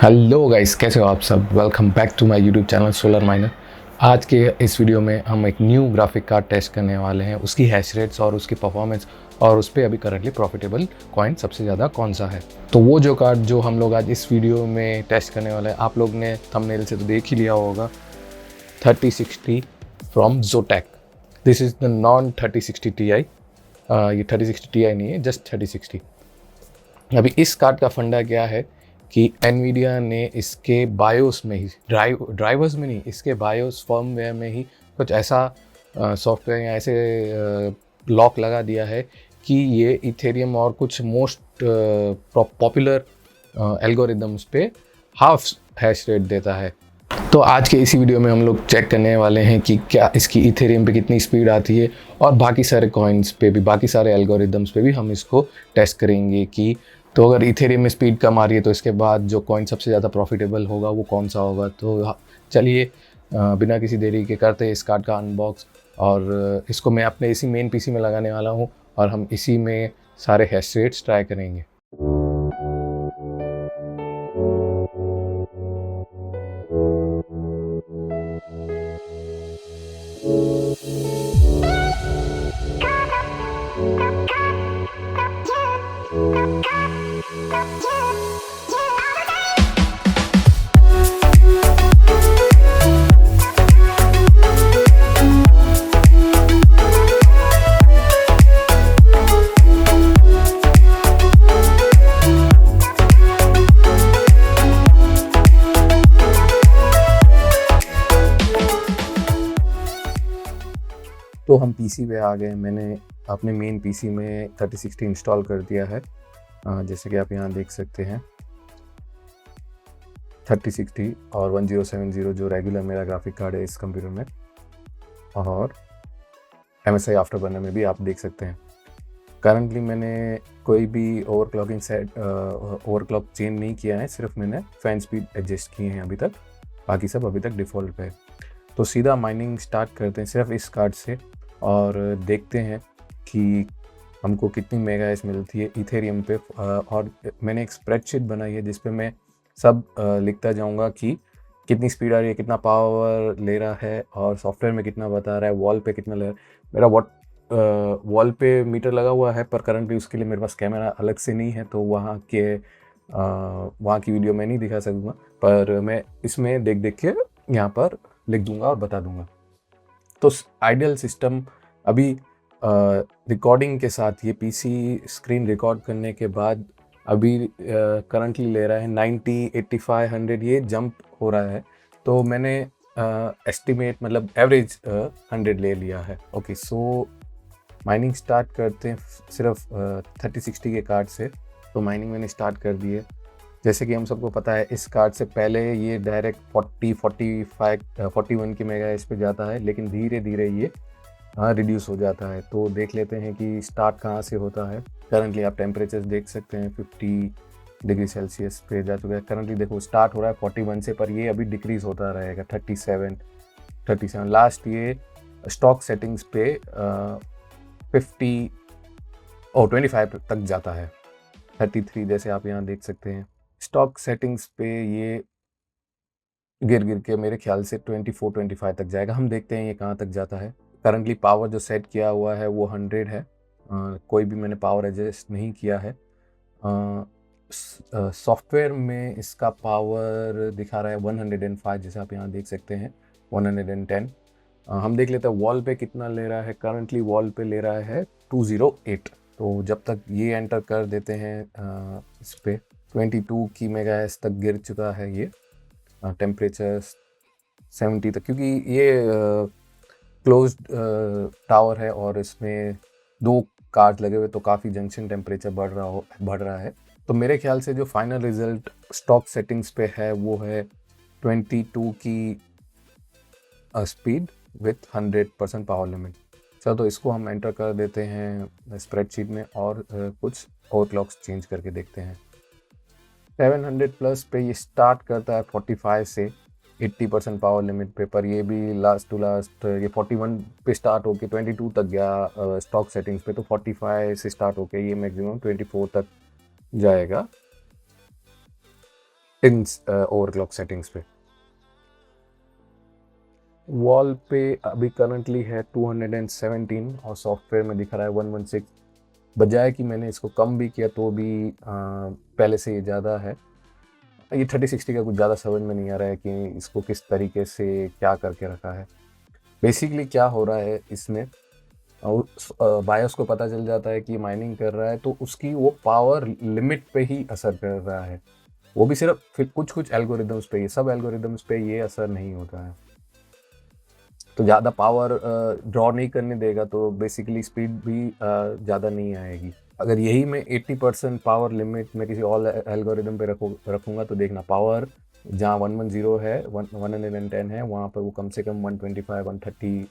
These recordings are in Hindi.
हेलो गाइस, कैसे हो आप सब। Welcome back to my YouTube channel Solar Minor. आज के इस वीडियो में हम एक न्यू ग्राफिक कार्ड टेस्ट करने वाले हैं, उसकी हैश रेट्स और उसकी परफॉर्मेंस, और उस पर अभी करंटली प्रॉफिटेबल कॉइन सबसे ज़्यादा कौन सा है। तो वो जो कार्ड जो हम लोग आज इस वीडियो में टेस्ट करने वाले हैं, आप लोग ने थंबनेल से तो देख ही लिया होगा, 3060 from जोटैक। This is the non 3060 Ti। ये 3060 Ti नहीं है, जस्ट 3060। अभी इस कार्ड का फंडा क्या है कि एनवीडिया ने इसके बायोस में ही, ड्राइवर्स में नहीं, इसके बायोस फर्मवेयर में ही कुछ ऐसा सॉफ्टवेयर या ऐसे लॉक लगा दिया है कि ये इथेरियम और कुछ मोस्ट पॉपुलर एल्गोरिदम्स पे हाफ हैश रेट देता है। तो आज के इसी वीडियो में हम लोग चेक करने वाले हैं कि क्या इसकी इथेरियम पे कितनी स्पीड आती है, और बाकी सारे कॉइन्स पे भी, बाकी सारे एल्गोरिदम्स पे भी हम इसको टेस्ट करेंगे कि तो अगर इथेरियम में स्पीड कम आ रही है तो इसके बाद जो कॉइन सबसे ज़्यादा प्रॉफिटेबल होगा वो कौन सा होगा। तो चलिए बिना किसी देरी के करते हैं इस कार्ड का अनबॉक्स, और इसको मैं अपने इसी मेन पीसी में लगाने वाला हूँ और हम इसी में सारे हैश रेट्स ट्राई करेंगे। तो हम पीसी पे आ गए। मैंने अपने मेन पीसी में 3060 इंस्टॉल कर दिया है। जैसे कि आप यहाँ देख सकते हैं 3060 और 1070 जो रेगुलर मेरा ग्राफिक कार्ड है इस कंप्यूटर में, और MSI आफ्टरबर्नर में भी आप देख सकते हैं। करंटली मैंने कोई भी ओवरक्लॉक चेंज नहीं किया है, सिर्फ मैंने फैन स्पीड एडजस्ट किए हैं अभी तक, बाकी सब अभी तक डिफ़ॉल्ट पे है। तो सीधा माइनिंग स्टार्ट करते हैं सिर्फ इस कार्ड से, और देखते हैं कि हमको कितनी मेगाहैश मिलती है इथेरियम पे। और मैंने एक स्प्रेडशीट बनाई है जिस पे मैं सब लिखता जाऊंगा कि कितनी स्पीड आ रही है, कितना पावर ले रहा है, और सॉफ्टवेयर में कितना बता रहा है, वॉल पे कितना ले रहा है। मेरा वॉल पे मीटर लगा हुआ है, पर करंटली उसके लिए मेरे पास कैमरा अलग से नहीं है, तो वहाँ की वीडियो मैं नहीं दिखा सकूँगा, पर मैं इसमें देख देख के यहाँ पर लिख दूंगा और बता दूंगा। तो आइडियल सिस्टम अभी रिकॉर्डिंग के साथ, ये पीसी स्क्रीन रिकॉर्ड करने के बाद अभी करंटली ले रहा है 90, 85, 100, ये जंप हो रहा है। तो मैंने एस्टिमेट मतलब एवरेज 100 ले लिया है। ओके, सो माइनिंग स्टार्ट करते हैं सिर्फ 3060 के कार्ड से। तो माइनिंग मैंने स्टार्ट कर दी है। जैसे कि हम सबको पता है, इस कार्ड से पहले ये डायरेक्ट 40, 45, 41 की मेगाहर्ट्ज़ पे जाता है, लेकिन धीरे धीरे ये रिड्यूस हो जाता है। तो देख लेते हैं कि स्टार्ट कहाँ से होता है। करंटली आप टेम्परेचर देख सकते हैं 50 डिग्री सेल्सियस पे जा चुका है। करंटली देखो स्टार्ट हो रहा है 41 से, पर ये अभी डिक्रीज होता रहेगा 37। लास्ट ये स्टॉक सेटिंग्स पे 25 तक जाता है। 33 जैसे आप यहाँ देख सकते हैं। स्टॉक सेटिंग्स पे ये गिर के मेरे ख्याल से 24-25 तक जाएगा। हम देखते हैं ये कहाँ तक जाता है। करंटली पावर जो सेट किया हुआ है वो 100 है। कोई भी मैंने पावर एडजस्ट नहीं किया है। सॉफ्टवेयर में इसका पावर दिखा रहा है 105, जैसे आप यहाँ देख सकते हैं 110। हम देख लेते हैं वॉल पे कितना ले रहा है। करंटली वॉल पे ले रहा है 208। तो जब तक ये एंटर कर देते हैं इस पे 22 की मेगाहर्ट्ज़ तक गिर चुका है ये। टेम्परेचर 70 तक, क्योंकि ये क्लोज्ड टावर है और इसमें 2 कार्ड लगे हुए, तो काफ़ी जंक्शन टेम्परेचर बढ़ रहा है। तो मेरे ख्याल से जो फाइनल रिजल्ट स्टॉक सेटिंग्स पे है वो है 22 की स्पीड विथ 100% पावर लिमिट। चलो, तो इसको हम एंटर कर देते हैं स्प्रेडशीट में, और कुछ ओवरक्लॉक्स चेंज करके देखते हैं। 700 प्लस पे ये स्टार्ट करता है 45 से 80% पावर लिमिट पे, पर ये भी लास्ट टू लास्ट ये 41 पे स्टार्ट होके 22 तक गया स्टॉक सेटिंग्स पे। तो 45 से स्टार्ट होके ये मैक्सिमम 24 तक जाएगा। इन ओवरक्लॉक सेटिंग्स पे। वॉल पे अभी करंटली है 217 और सॉफ्टवेयर में दिखा रहा है 116। बजाय कि मैंने इसको कम भी किया तो भी पहले से ये ज़्यादा है। ये 3060 का कुछ ज़्यादा समझ में नहीं आ रहा है कि इसको किस तरीके से क्या करके रखा है। बेसिकली क्या हो रहा है इसमें, बायोस को पता चल जाता है कि माइनिंग कर रहा है तो उसकी वो पावर लिमिट पे ही असर कर रहा है। वो भी सिर्फ फिर कुछ कुछ एल्गोरिदम्स पे, ये सब एल्गोरिदम्स पे ये असर नहीं होता है। तो ज़्यादा पावर ड्रॉ नहीं करने देगा तो बेसिकली स्पीड भी ज़्यादा नहीं आएगी। अगर यही मैं 80% पावर लिमिट में किसी और एल्गोरिदम पे रखूँगा तो देखना पावर जहाँ 110 है 110 है वहाँ पर वो कम से कम 125 130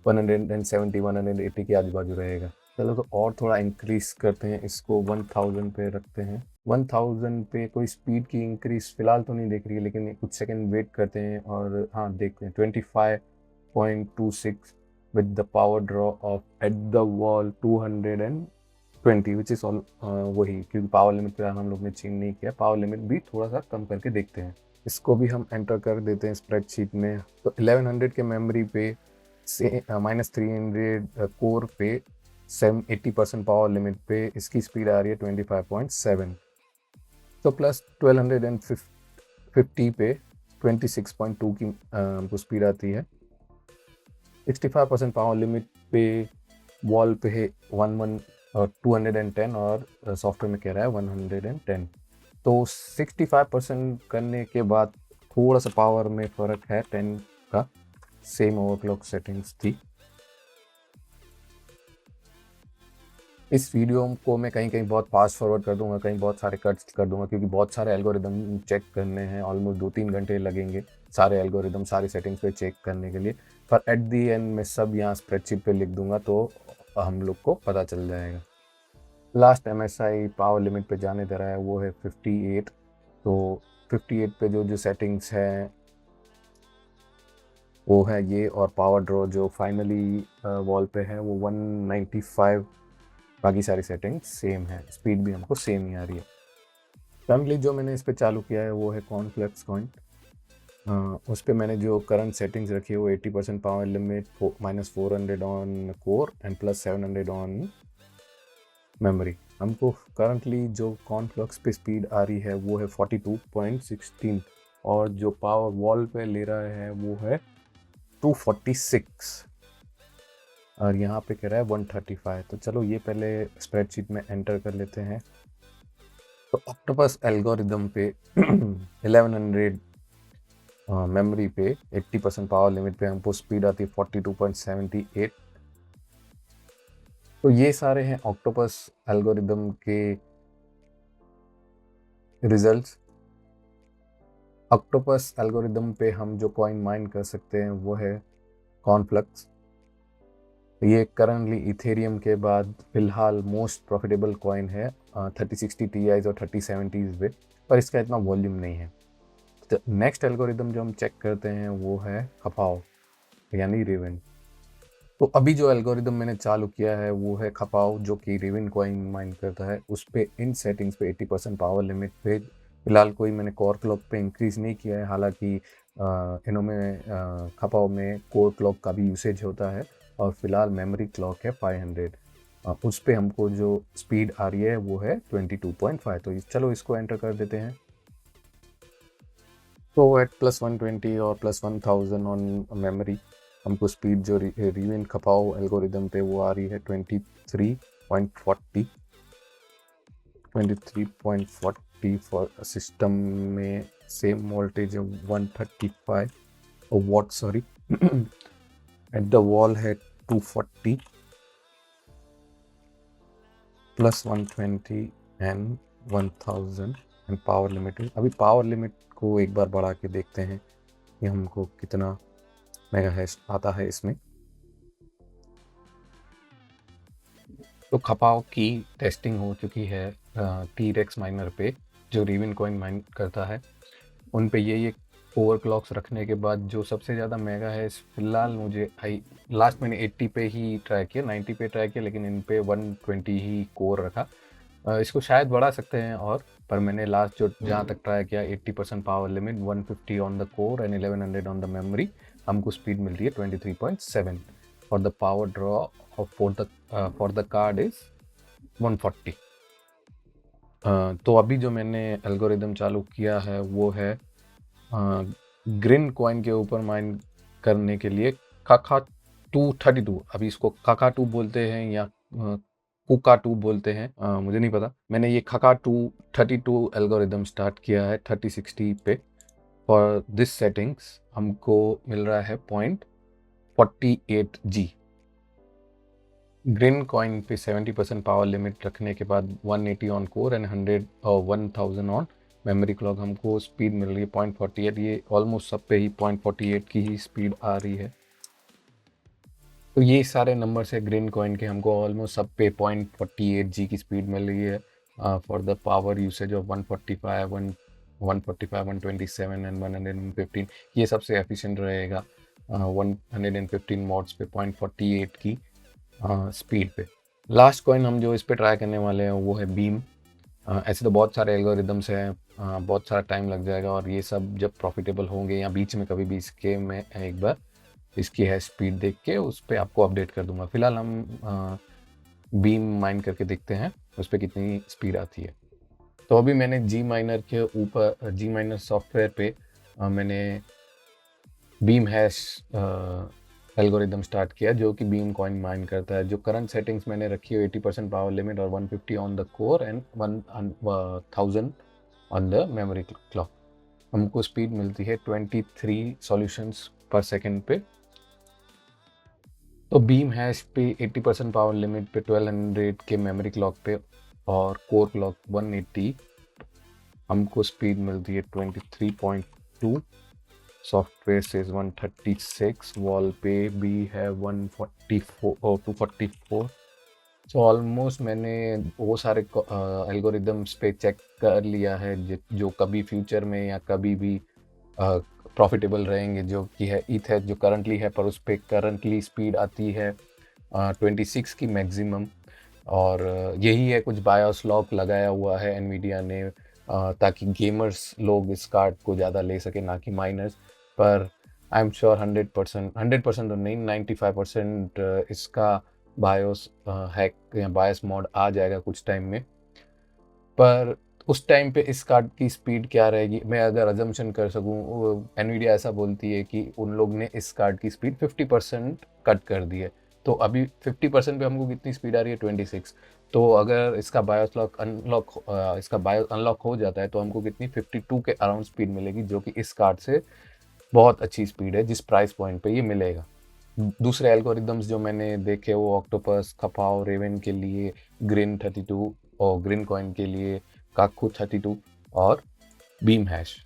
170 180 के आजू बाजू रहेगा। चलो तो और थोड़ा इंक्रीज करते हैं, इसको 1000 पे रखते हैं। 1000 पे कोई स्पीड की इंक्रीज फिलहाल तो नहीं दिख रही है, लेकिन कुछ सेकंड वेट करते हैं और हाँ देखते हैं 25.26 with the power draw of at the wall 220 which is all वही, क्योंकि पावर लिमिट पे हम लोग ने चेंज नहीं किया, पावर लिमिट भी थोड़ा सा कम करके देखते हैं। इसको भी हम एंटर कर देते हैं स्प्रेडशीट में। तो 1100 के मेमोरी पे से -300 कोर पे 80% पावर लिमिट पे इसकी स्पीड आ रही है 25.7। तो प्लस 1250 पे 26.2 की हमको स्पीड आती है। 65% पावर लिमिट पे वॉल पे है 210 और सॉफ्टवेयर में कह रहा है 110। तो 65% करने के बाद थोड़ा सा पावर में फ़र्क है 10 का, सेम ओवरक्लॉक सेटिंग्स थी। इस वीडियो को मैं कहीं कहीं बहुत फास्ट फॉरवर्ड कर दूंगा, कहीं बहुत सारे कट्स कर दूंगा, क्योंकि बहुत सारे एल्गोरिदम चेक करने हैं। ऑलमोस्ट 2-3 घंटे लगेंगे सारे एल्गोरिदम सारी सेटिंग्स पे चेक करने के लिए। पर एट दी एंड मैं सब यहाँ स्प्रेडशीट पे लिख दूंगा तो हम लोग को पता चल जाएगा। लास्ट MSI पावर लिमिट पे जाने दे रहा है वो है 58। तो 58 पे जो जो सेटिंग्स हैं वो है ये, और पावर ड्रॉ जो फाइनली वॉल पे है वो 195। बाकी सारी सेटिंग्स सेम है, स्पीड भी हमको सेम ही आ रही है। करंटली जो मैंने इस पर चालू किया है वो है कॉर्नफ्लेक्स कॉइन। उस पर मैंने जो करंट सेटिंग्स रखी है वो 80% power limit, -400 on core and +700 on memory. हमको करंटली जो कॉर्नफ्लेक्स पे स्पीड आ रही है वो है 42.16 और जो पावर वॉल पे ले रहा है वो है 246 और यहाँ पे कह रहा है 135। तो चलो ये पहले स्प्रेडशीट में एंटर कर लेते हैं। तो ऑक्टोपस एल्गोरिदम पे 1100 मेमोरी पे 80% पावर लिमिट पे हमको स्पीड आती है 42.78। तो ये सारे हैं ऑक्टोपस एल्गोरिदम के रिजल्ट्स। ऑक्टोपस एल्गोरिदम पे हम जो कॉइन माइन कर सकते हैं वो है कॉर्नफ्लेक्स। ये करंटली इथेरियम के बाद फिलहाल मोस्ट प्रॉफिटेबल कॉइन है 3060 Ti और 3070 पे, पर इसका इतना वॉल्यूम नहीं है। तो नेक्स्ट एल्गोरिदम जो हम चेक करते हैं वो है खपाओ यानी रिवन। तो अभी जो एल्गोरिदम मैंने चालू किया है वो है खपाओ, जो कि रिवन कॉइन माइन करता है। उस पर इन सेटिंग्स पे 80% पावर लिमिट पे फिलहाल कोई मैंने कोर क्लॉक पे इंक्रीज़ नहीं किया है। हालांकि इनमें खपाओ में कोर क्लॉक का भी यूसेज होता है और फिलहाल मेमोरी क्लॉक है 500। उस पर हमको जो स्पीड आ रही है वो है 22.5। तो चलो इसको एंटर कर देते हैं। तो एट +120 और +1000 ऑन मेमोरी हमको स्पीड जो रिवन खपाओ एल्गोरिदम पे वो आ रही है 23.40 फॉर सिस्टम में। सेम वोल्टेज है 135 what sorry at the wall है 240 +120 एंड 1000 एंड पावर लिमिट। अभी पावर लिमिट को एक बार बढ़ा के देखते हैं कि हमको कितना मेगा हैश आता है इसमें। तो खपाओ की टेस्टिंग हो चुकी है T-Rex माइनर पे जो रिवन कॉइन माइन करता है। उन पे ये ओवरक्लॉक्स रखने के बाद जो सबसे ज़्यादा मेगा है फिलहाल मुझे लास्ट मैंने 80 पे ही ट्राई किया, 90 पे ट्राई किया, लेकिन इन पे 120 ही कोर रखा इसको शायद बढ़ा सकते हैं और, पर मैंने लास्ट जो जहाँ तक ट्राई किया 80% power limit, 150 on the core and 1100 on the memory, हमको स्पीड मिल रही है 23.7 और the power draw for the card is 140। तो अभी जो मैंने एल्गोरिदम चालू किया है वो है ग्रिन कॉइन के ऊपर माइन करने के लिए काका 232, अभी इसको काका 2 बोलते हैं या कुका 2 बोलते हैं, मुझे नहीं पता। मैंने ये काका 232 एल्गोरिदम स्टार्ट किया है 3060 पे। फॉर दिस सेटिंग्स हमको मिल रहा है 0.48 जी। ग्रीन कॉइन पे 70% पावर लिमिट रखने के बाद 180 ऑन कोर एंड 100 और 1000 ऑन मेमोरी क्लॉक, हमको स्पीड मिल रही है 0.48। ये ऑलमोस्ट सब पे ही 0.48 की ही स्पीड आ रही है। तो ये सारे नंबर्स है ग्रीन कॉइन के, हमको ऑलमोस्ट सब पे 0.48 जी की स्पीड मिल रही है for the power usage of 145, 127 and 115। ये सबसे एफिशिएंट रहेगा 115 मॉड्स पे 0.48 की स्पीड पे। लास्ट कॉइन हम जो इस पे ट्राई करने वाले हैं वो है बीम। ऐसे तो बहुत सारे एल्गोरिदम्स हैं, बहुत सारा टाइम लग जाएगा और ये सब जब प्रॉफिटेबल होंगे या बीच में कभी भी इसके मैं एक बार इसकी है स्पीड देख के उस पर आपको अपडेट कर दूंगा। फिलहाल हम बीम माइन करके देखते हैं उस पर कितनी स्पीड आती है। तो अभी मैंने जी माइनर के ऊपर, जी माइनर सॉफ्टवेयर पे मैंने बीम हैश एल्गोरिदम स्टार्ट किया जो कि बीम कॉइन माइन करता है। जो करंट सेटिंग्स मैंने रखी है 80% पावर लिमिट और 150 on the core and 1000 on the memory clock, हमको स्पीड मिलती है 23 सॉल्यूशंस पर सेकेंड पे। तो बीम हैश पे 80% पावर लिमिट पे 1200 के मेमोरी क्लॉक पे और कोर क्लॉक 180, हमको स्पीड मिलती है 23.2। सॉफ्टवेयर सेज 136, वॉल पे भी है 144 और 244। सो ऑलमोस्ट मैंने वो सारे एल्गोरिदम्स पे चेक कर लिया है जो कभी फ्यूचर में या कभी भी प्रॉफिटेबल रहेंगे, जो कि है ईथर जो करंटली है, पर उस पर करंटली स्पीड आती है 26 की मैक्सिमम। और यही है, कुछ बायोस लॉक लगाया हुआ है एनवीडिया ने ताकि गेमर्स लोग इस कार्ड को ज़्यादा ले सके, ना कि माइनर्स। पर आई एम श्योर 100% तो नहीं, 95% इसका बायोस हैक या बायस मॉड आ जाएगा कुछ टाइम में। पर उस टाइम पे इस कार्ड की स्पीड क्या रहेगी, मैं अगर अजम्पशन कर सकूं, एनवीडिया ऐसा बोलती है कि उन लोग ने इस कार्ड की स्पीड 50% कट कर दी है। तो अभी 50% पे हमको कितनी स्पीड आ रही है, 26। तो अगर इसका बायोस अनलॉक हो जाता है तो हमको कितनी 52 के अराउंड स्पीड मिलेगी, जो कि इस कार्ड से बहुत अच्छी स्पीड है जिस प्राइस पॉइंट पे ये मिलेगा। दूसरे एल्गोरिदम्स जो मैंने देखे वो ऑक्टोपस, खपाओ, रेवन के लिए ग्रीन 32 और ग्रीन कॉइन के लिए काकू 32 और बीम हैश।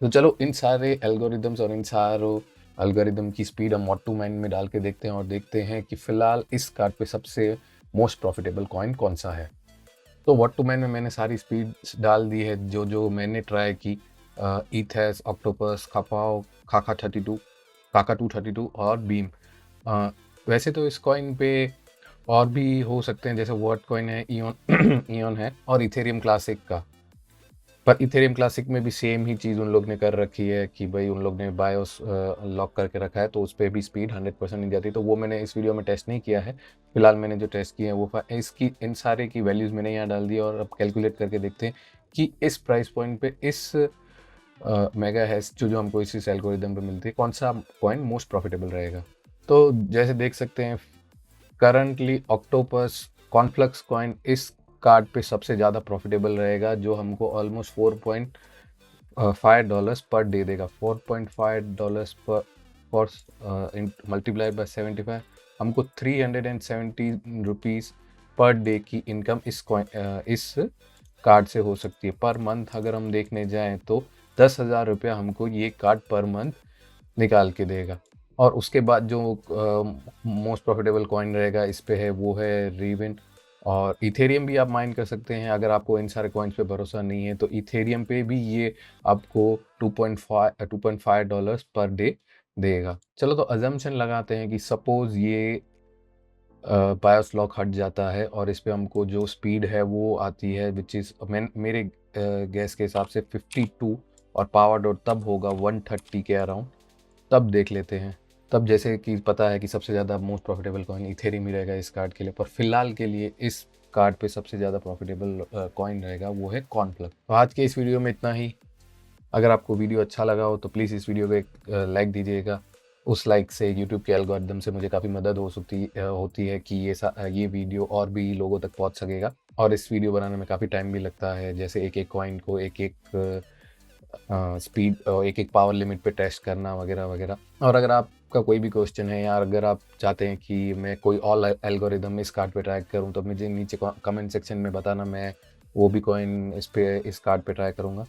तो चलो इन सारे एल्गोरिदम्स और इन सारों एल्गोरिदम की स्पीड हम ऑटो माइन में डाल के देखते हैं और देखते हैं कि फिलहाल इस कार्ड पे सबसे मोस्ट प्रॉफिटेबल कॉइन कौन सा है। तो व्हाट टू मैन में मैंने सारी स्पीड डाल दी है जो जो मैंने ट्राई की, ईथेस, ऑक्टोपस, खापाओ, काका 232 और बीम। वैसे तो इस कॉइन पे और भी हो सकते हैं, जैसे वर्ड कॉइन है, इयन इयन है और इथेरियम क्लासिक का। पर इथेरियम क्लासिक में भी सेम ही चीज़ उन लोग ने कर रखी है कि भाई उन लोग ने बायोस लॉक करके रखा है, तो उस पर भी स्पीड 100% नहीं जाती। तो वो मैंने इस वीडियो में टेस्ट नहीं किया है। फिलहाल मैंने जो टेस्ट किए हैं वो इसकी इन सारे की वैल्यूज़ मैंने यहाँ डाल दी और अब कैलकुलेट करके देखते हैं कि इस प्राइस पॉइंट पे इस मेगा हैश जो हमको इसी एल्गोरिदम पे मिलती है, कौन सा कॉइन मोस्ट प्रॉफिटेबल रहेगा। तो जैसे देख सकते हैं करंटली ऑक्टोपस कॉन्फ्लक्स कॉइन इस कार्ड पे सबसे ज़्यादा प्रॉफिटेबल रहेगा, जो हमको ऑलमोस्ट $4.5 पर डे देगा। $4.5 पर मल्टीप्लाइड बाय 75, हमको 370 रुपीज़ पर डे की इनकम इस कार्ड से हो सकती है। पर मंथ अगर हम देखने जाएं तो 10,000 रुपया हमको ये कार्ड पर मंथ निकाल के देगा। और उसके बाद जो मोस्ट प्रॉफिटेबल कॉइन रहेगा इस पे है वो है रेवन और इथेरियम भी आप माइन कर सकते हैं। अगर आपको इन सारे कॉइन्स पे भरोसा नहीं है तो इथेरियम पे भी ये आपको $2.5 पर डे देगा। चलो तो अजम्पशन लगाते हैं कि सपोज ये बायोस लॉक हट जाता है और इस पे हमको जो स्पीड है वो आती है विच इज़ मेरे गैस के हिसाब से 52 और पावर डॉट तब होगा 130 के अराउंड। तब देख लेते हैं। तब जैसे कि पता है कि सबसे ज़्यादा मोस्ट प्रॉफिटेबल कॉइन इथेरियम ही रहेगा इस कार्ड के लिए, पर फिलहाल के लिए इस कार्ड पे सबसे ज़्यादा प्रॉफिटेबल कॉइन रहेगा वो है कॉर्नफ्लक। तो आज के इस वीडियो में इतना ही। अगर आपको वीडियो अच्छा लगा हो तो प्लीज़ इस वीडियो को एक लाइक दीजिएगा। उस लाइक से यूट्यूब के एल्गोरिदम से मुझे काफ़ी मदद होती है कि ये वीडियो और भी लोगों तक पहुंच सकेगा। और इस वीडियो बनाने में काफ़ी टाइम भी लगता है, जैसे एक एक कॉइन को एक एक स्पीड और एक एक पावर लिमिट पे टेस्ट करना वगैरह वगैरह। और अगर आपका कोई भी क्वेश्चन है या अगर आप चाहते हैं कि मैं कोई और एल्गोरिदम इस कार्ड पे ट्राई करूं तो मुझे नीचे कमेंट सेक्शन में बताना, मैं वो भी कॉइन इस कार्ड पे ट्राई करूँगा।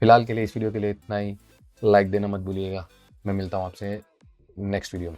फिलहाल के लिए इस वीडियो के लिए इतना ही। लाइक देना मत भूलिएगा। मैं मिलता हूँ आपसे नेक्स्ट वीडियो में।